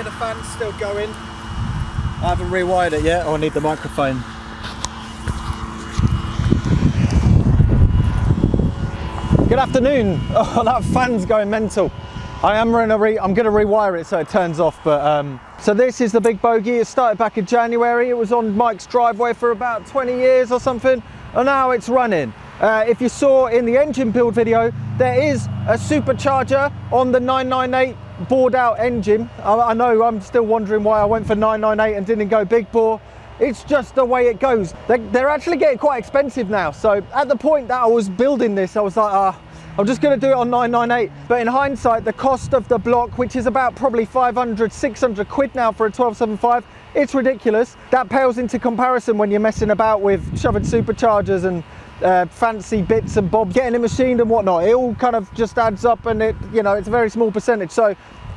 the fan's still going. I haven't rewired it yet. Oh, I need the microphone. Good afternoon. Oh, that fan's going mental. I'm going to rewire it so it turns off. But so this is the big Bogey. It started back in January. It was on Mike's driveway for about 20 years or something, and now it's running. If you saw in the engine build video, there is a supercharger on the 998 bored out engine. I know I'm still wondering why I went for 998 and didn't go big bore. It's just the way it goes. They're actually getting quite expensive now. So at the point that I was building this, I was like, I'm just going to do it on 998. But in hindsight, the cost of the block, which is about probably 500, 600 quid now for a 1275, it's ridiculous. That pales into comparison when you're messing about with shoving superchargers and fancy bits and bobs, getting it machined and whatnot. It all kind of just adds up, and it's a very small percentage. So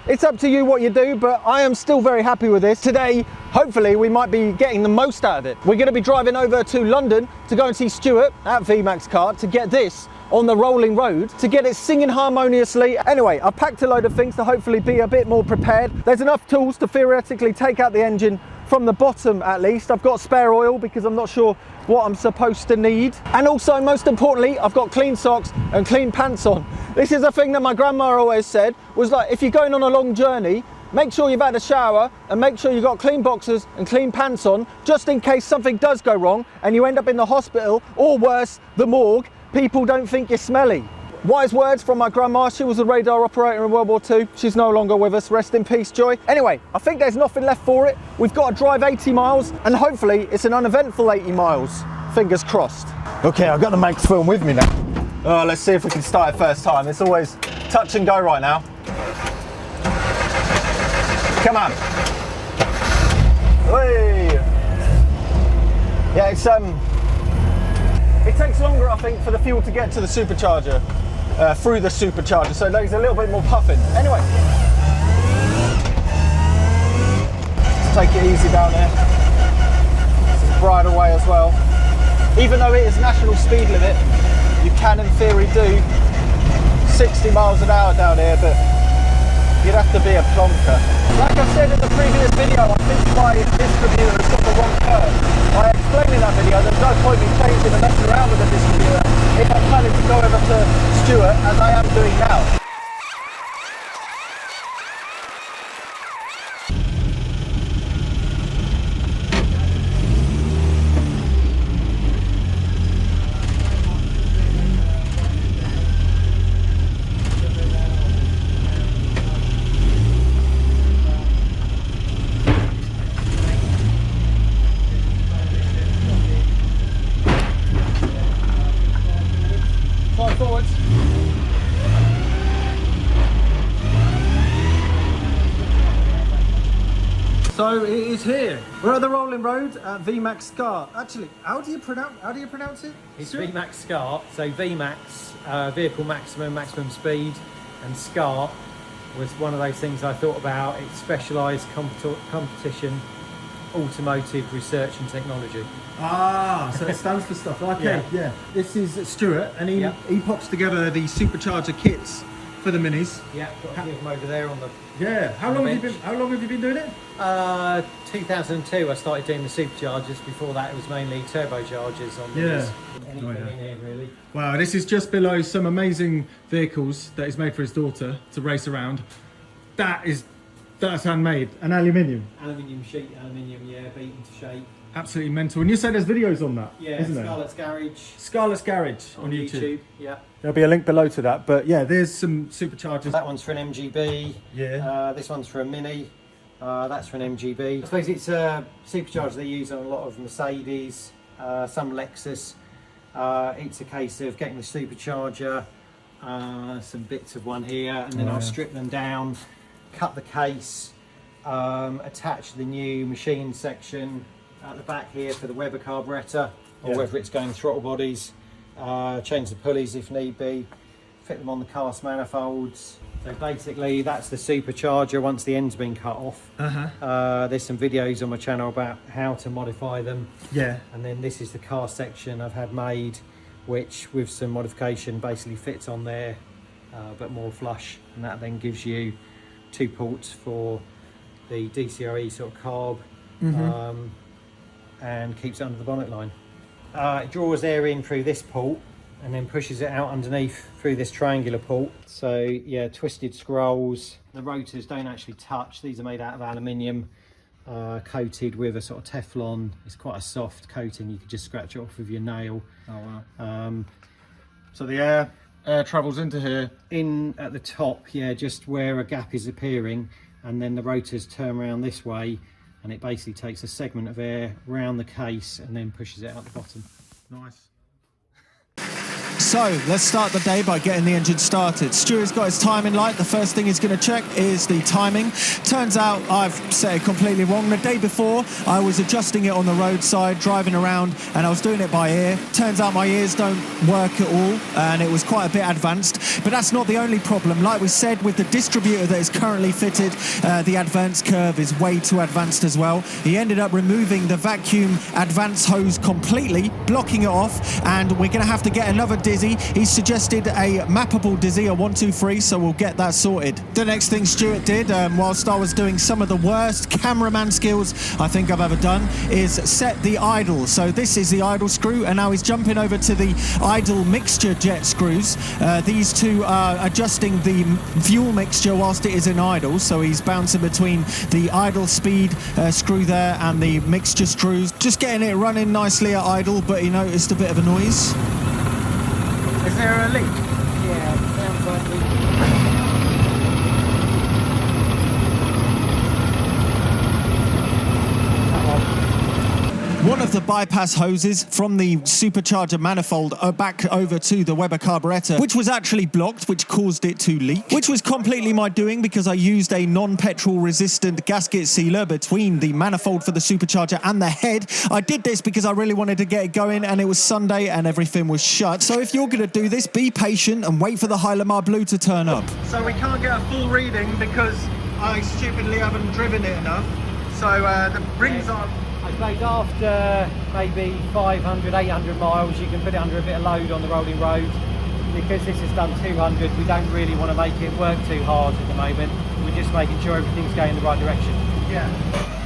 it's up to you what you do, but I am still very happy with this. Today, hopefully, we might be getting the most out of it. We're going to be driving over to London to go and see Stuart at VMAXSCART to get this on the rolling road, to get it singing harmoniously. Anyway, I've packed a load of things to hopefully be a bit more prepared. There's enough tools to theoretically take out the engine from the bottom at least. I've got spare oil because I'm not sure what I'm supposed to need. And also, most importantly, I've got clean socks and clean pants on. This is a thing that my grandma always said, was like, if you're going on a long journey, make sure you've had a shower and make sure you've got clean boxers and clean pants on, just in case something does go wrong and you end up in the hospital, or worse, the morgue. People don't think you're smelly. Wise words from my grandma. She was a radar operator in World War II. She's no longer with us. Rest in peace, Joy. Anyway, I think there's nothing left for it. We've got to drive 80 miles and hopefully it's an uneventful 80 miles. Fingers crossed. Okay, I've got the microphone with me now. Oh, let's see if we can start it first time. It's always touch and go right now. Come on. Hey. Yeah, it takes longer, I think, for the fuel to get to the supercharger, through the supercharger, so there's a little bit more puffing. Anyway, let's take it easy down there. This is bridleway as well. Even though it is national speed limit, you can in theory do 60 miles an hour down here, but you'd have to be a plonker. Like I said in the previous video, I think my distributor has got the wrong curve. I explained in that video there's no point in me changing and messing around with the distributor if I'm planning to go over to Stuart, as I am doing now. Forwards. So it is here. We're at the rolling road at VMAXSCART. Actually, how do you pronounce it? It's VMAXSCART. So VMAX, vehicle maximum speed, and SCART was one of those things I thought about. It's specialised competition, automotive research and technology. Ah, so it stands for stuff. Okay, yeah. This is Stuart, and he pops together the supercharger kits for the minis. Yeah, got a few of them over there on the. Yeah. How long have you been doing it? 2002. I started doing the superchargers. Before that, it was mainly turbochargers on the. Anything in here, really. Wow, this is just below some amazing vehicles that he's made for his daughter to race around. That's handmade, and aluminium. Aluminium sheet, beaten to shape. Absolutely mental. And you say there's videos on that, isn't there? Scarlett's Garage on YouTube. Yeah. There'll be a link below to that. But yeah, there's some superchargers. That one's for an MGB. Yeah. This one's for a Mini. That's for an MGB. I suppose it's a supercharger they use on a lot of Mercedes, some Lexus. It's a case of getting the supercharger, some bits of one here, and then I'll strip them down, cut the case, attach the new machine section at the back here for the Weber carburettor, or whether it's going throttle bodies, change the pulleys if need be, fit them on the cast manifolds. So basically that's the supercharger once the end's been cut off. There's some videos on my channel about how to modify them. Yeah. And then this is the cast section I've had made, which with some modification basically fits on there, but more flush, and that then gives you 2 ports for the DCRE sort of carb, and keeps it under the bonnet line. It draws air in through this port and then pushes it out underneath through this triangular port. So yeah, twisted scrolls. The rotors don't actually touch. These are made out of aluminium, coated with a sort of Teflon. It's quite a soft coating. You could just scratch it off with your nail. Oh wow. So the air travels into here. In at the top, yeah, just where a gap is appearing, and then the rotors turn around this way, and it basically takes a segment of air round the case and then pushes it out the bottom. Nice. So let's start the day by getting the engine started. Stuart's got his timing light. The first thing he's going to check is the timing. Turns out I've set it completely wrong. The day before I was adjusting it on the roadside, driving around, and I was doing it by ear. Turns out my ears don't work at all, and it was quite a bit advanced. But that's not the only problem. Like we said, with the distributor that is currently fitted, the advance curve is way too advanced as well. He ended up removing the vacuum advance hose completely, blocking it off, and we're going to have to get another dizzy. He suggested a mappable dizzy, a 123, so we'll get that sorted. The next thing Stuart did, whilst I was doing some of the worst cameraman skills I think I've ever done, is set the idle. So this is the idle screw, and now he's jumping over to the idle mixture jet screws. These two are adjusting the fuel mixture whilst it is in idle, so he's bouncing between the idle speed screw there and the mixture screws, just getting it running nicely at idle, but he noticed a bit of a noise. Is there a leak? Yeah, sounds like leak. One of the bypass hoses from the supercharger manifold back over to the Weber carburetor, which was actually blocked, which caused it to leak, which was completely my doing because I used a non-petrol resistant gasket sealer between the manifold for the supercharger and the head. I did this because I really wanted to get it going, and it was Sunday and everything was shut. So if you're going to do this, be patient and wait for the High Lamar Blue to turn up. So we can't get a full reading because I stupidly haven't driven it enough. So the rings aren't... I suppose after maybe 500, 800 miles, you can put it under a bit of load on the rolling road. Because this has done 200, we don't really want to make it work too hard at the moment. We're just making sure everything's going in the right direction. Yeah.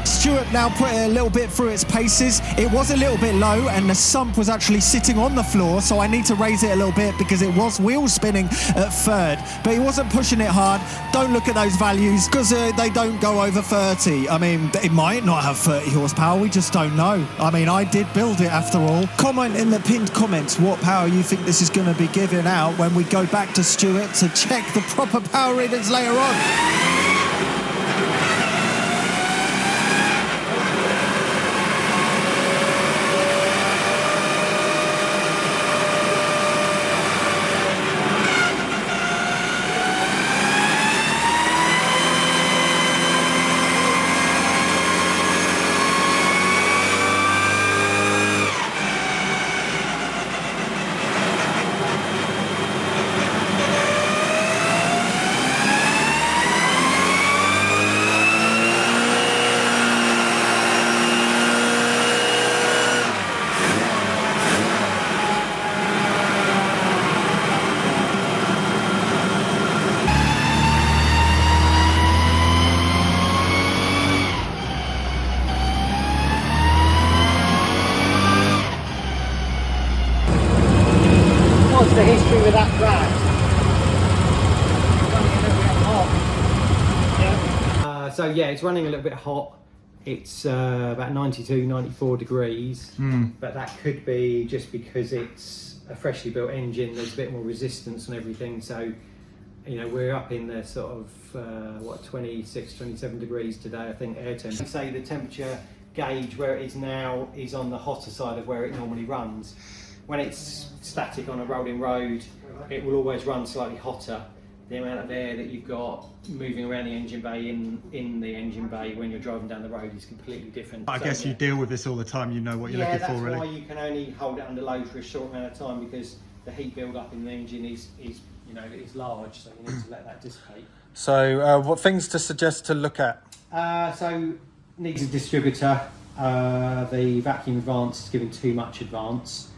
Stuart now put it a little bit through its paces. It was a little bit low and the sump was actually sitting on the floor, so I need to raise it a little bit because it was wheel spinning at third, but he wasn't pushing it hard. Don't look at those values because they don't go over 30. I mean, it might not have 30 horsepower, we just don't know. I mean, I did build it after all. Comment in the pinned comments what power you think this is going to be giving out when we go back to Stuart to check the proper power readings later on. What's the history with that drag? So yeah, it's running a little bit hot. It's about 92, 94 degrees, but that could be just because it's a freshly built engine. There's a bit more resistance and everything. So, you know, we're up in the sort of 26, 27 degrees today, I think, air temperature. Say the temperature gauge where it is now is on the hotter side of where it normally runs. When it's static on a rolling road, it will always run slightly hotter. The amount of air that you've got moving around the engine bay in the engine bay when you're driving down the road is completely different. I guess you deal with this all the time, you know what you're looking for, really. Yeah, that's why you can only hold it under load for a short amount of time, because the heat build up in the engine is large, so you need to let that dissipate. So what things to suggest to look at? So needs a distributor. The vacuum advance is giving too much advance.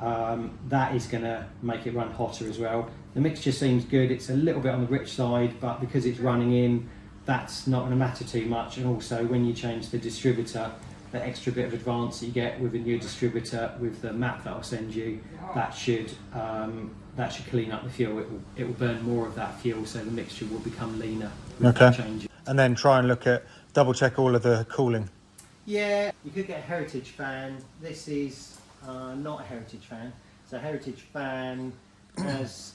That is going to make it run hotter as well. The mixture seems good. It's a little bit on the rich side, but because it's running in that's not going to matter too much. And also when you change the distributor, the extra bit of advance that you get with a new distributor with the map that I'll send you, that should clean up the fuel. It will burn more of that fuel, so the mixture will become leaner with that change. And then try and double check all of the cooling. Yeah, you could get a Heritage fan. This is not a Heritage fan. So a Heritage fan has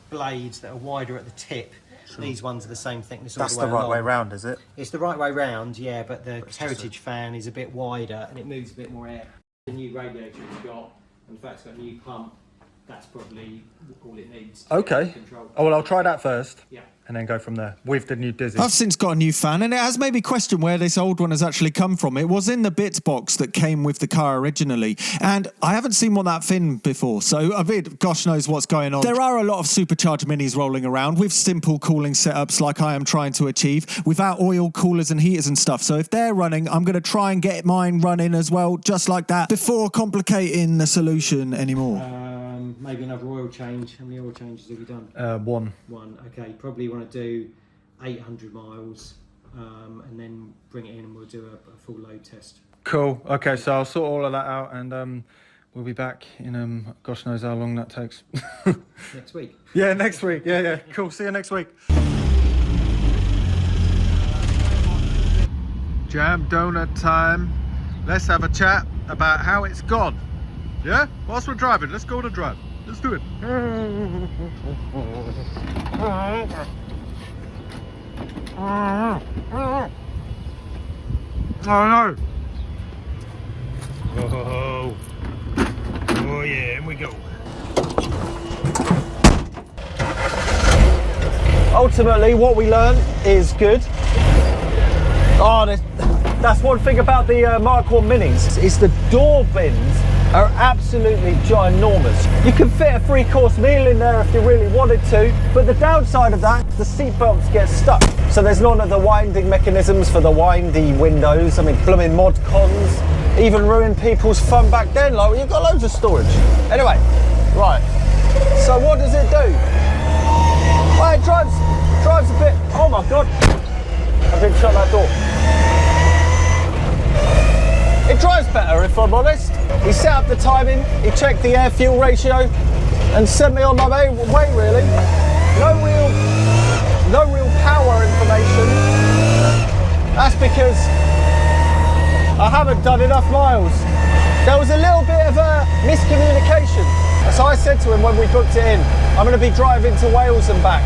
blades that are wider at the tip. Sure. These ones are the same thickness. That's the right way round, is it? It's the right way round, yeah, but the Heritage fan is a bit wider and it moves a bit more air. The new radiator it's got, and the fact it's got a new pump, that's probably all it needs. Okay. Oh, well, I'll try that first. Yeah. And then go from there with the new Dizzy. I've since got a new fan, and it has made me question where this old one has actually come from. It was in the bits box that came with the car originally, and I haven't seen one that thin before, so a bit, gosh knows what's going on. There are a lot of supercharged minis rolling around with simple cooling setups like I am trying to achieve, without oil coolers and heaters and stuff. So if they're running, I'm going to try and get mine running as well, just like that, before complicating the solution anymore. Maybe another oil change. How many oil changes have you done? One. One. Okay, probably want to do 800 miles and then bring it in and we'll do a full load test. Cool. Okay, so I'll sort all of that out and we'll be back in gosh knows how long that takes. Next week. Yeah, next week. Yeah. Cool. See you next week. Jam donut time. Let's have a chat about how it's gone. Yeah? Whilst we're driving, let's go on a drive. Let's do it. Oh no. Oh yeah, here we go. Ultimately, what we learned is good. Oh, that's one thing about the Markku Minis. It's the door bins are absolutely ginormous. You can fit a 3-course meal in there if you really wanted to, but the downside of that, the seat belts get stuck. So there's none of the winding mechanisms for the windy windows. I mean, blooming mod cons even ruined people's fun back then. Like, you've got loads of storage. Anyway, right. So what does it do? Well, it drives a bit. Oh my God! I didn't shut that door. It drives better, if I'm honest. He set up the timing, he checked the air-fuel ratio, and sent me on my way, really. No real power information. That's because I haven't done enough miles. There was a little bit of a miscommunication. So I said to him when we booked it in, I'm going to be driving to Wales and back,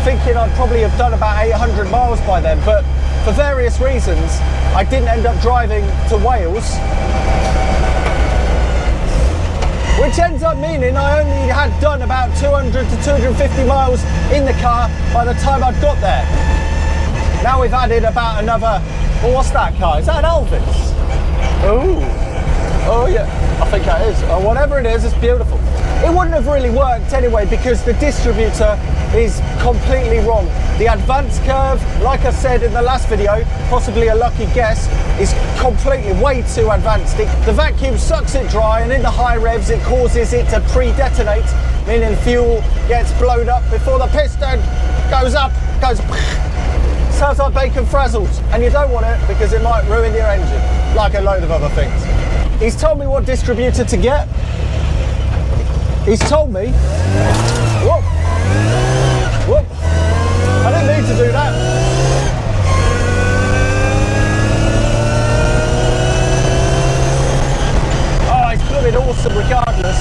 thinking I'd probably have done about 800 miles by then, but for various reasons, I didn't end up driving to Wales, which ends up meaning I only had done about 200 to 250 miles in the car by the time I'd got there. Now we've added about another, well, what's that car? Is that an Elvis? Oh yeah, I think that is. Or whatever it is, it's beautiful. It wouldn't have really worked anyway because the distributor is completely wrong. The advance curve, like I said in the last video, possibly a lucky guess, is completely way too advanced. The vacuum sucks it dry, and in the high revs it causes it to pre-detonate, meaning fuel gets blown up before the piston goes up, sounds like bacon frazzles, and you don't want it because it might ruin your engine, like a load of other things. He's told me what distributor to get. He's told me, whoa, I didn't need to do that. Oh, it's blooming awesome regardless.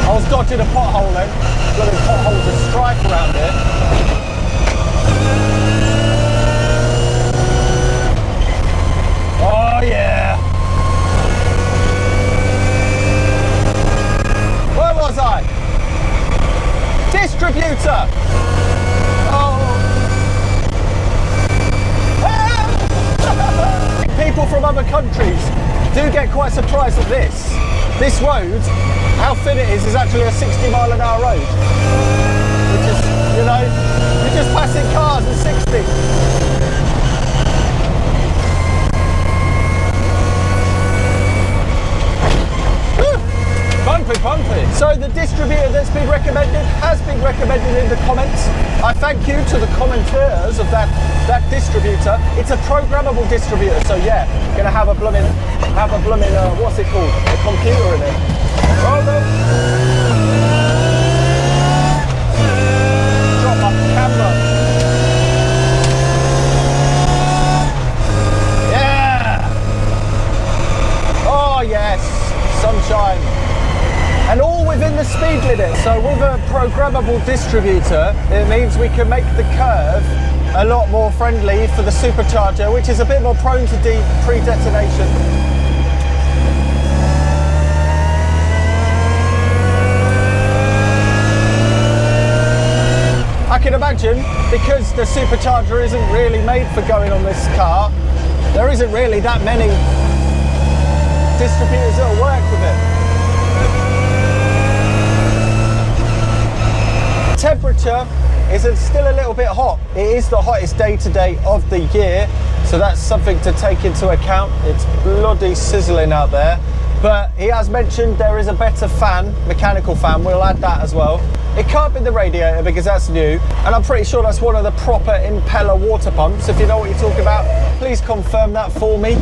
I was dodging a pothole then. Blooming potholes of strife around here. Oh yeah. Where was I? Distributor. Oh. People from other countries do get quite surprised at this. This road, how thin it is actually a 60-mile-an-hour road. Which is, you know, you're just passing cars at 60. Bumpy. So the distributor that's been recommended, has been recommended in the comments. I thank you to the commenters of that distributor. It's a programmable distributor, so yeah, gonna have a blooming, what's it called? A computer in it. Oh no! Drop my camera. Yeah! Oh yes, sunshine. And all within the speed limit. So with a programmable distributor, it means we can make the curve a lot more friendly for the supercharger, which is a bit more prone to pre-detonation. I can imagine, because the supercharger isn't really made for going on this car, there isn't really that many distributors that will work with it. Temperature is still a little bit hot. It is the hottest day today of the year, so that's something to take into account. It's bloody sizzling out there, but he has mentioned there is a better fan, mechanical fan. We'll add that as well. It can't be the radiator because that's new, and I'm pretty sure that's one of the proper impeller water pumps. If you know what you're talking about, please confirm that for me,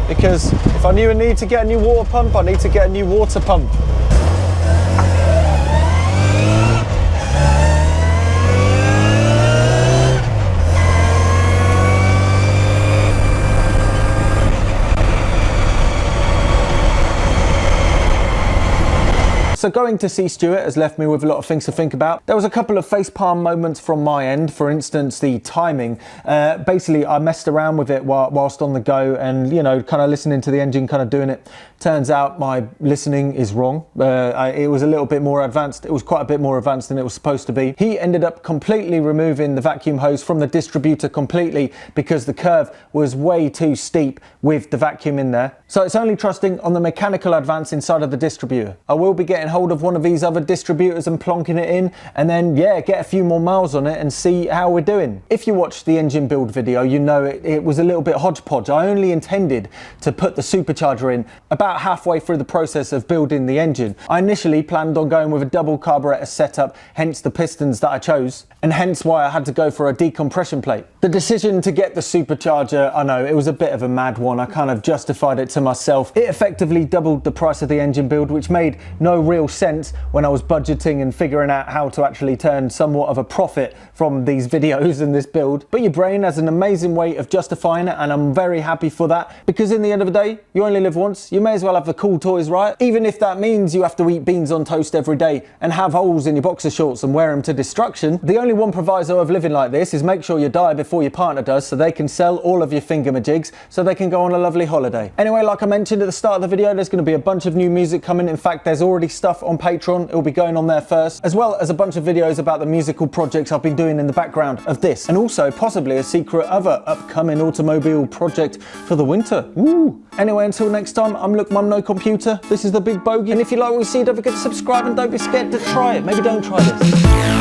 because if I need to get a new water pump, I need to get a new water pump. So going to see Stuart has left me with a lot of things to think about. There was a couple of facepalm moments from my end. For instance, the timing. Basically, I messed around with it whilst on the go and, you know, kind of listening to the engine, kind of doing it. Turns out my listening is wrong. It was a little bit more advanced. It was quite a bit more advanced than it was supposed to be. He ended up completely removing the vacuum hose from the distributor completely because the curve was way too steep with the vacuum in there. So it's only trusting on the mechanical advance inside of the distributor. I will be getting hold of one of these other distributors and plonking it in, and then yeah, get a few more miles on it and see how we're doing. If you watched the engine build video, you know it was a little bit hodgepodge. I only intended to put the supercharger in about halfway through the process of building the engine. I initially planned on going with a double carburetor setup, hence the pistons that I chose, and hence why I had to go for a decompression plate. The decision to get the supercharger, I know, it was a bit of a mad one. I kind of justified it to myself. It effectively doubled the price of the engine build, which made no real sense when I was budgeting and figuring out how to actually turn somewhat of a profit from these videos and this build. But your brain has an amazing way of justifying it, and I'm very happy for that, because in the end of the day, you only live once. You may as well have the cool toys, right? Even if that means you have to eat beans on toast every day and have holes in your boxer shorts and wear them to destruction. The only one proviso of living like this is make sure you die before your partner does, so they can sell all of your thingamajigs so they can go on a lovely holiday. Anyway, like I mentioned at the start of the video, there's going to be a bunch of new music coming. In fact, there's already stuff on Patreon. It will be going on there first, as well as a bunch of videos about the musical projects I've been doing in the background of this, and also possibly a secret other upcoming automobile project for the winter. Woo! Anyway, until next time, I'm Look Mum No Computer. This is the Big Bogey, and if you like what you see, don't forget to subscribe and don't be scared to try it. Maybe don't try this.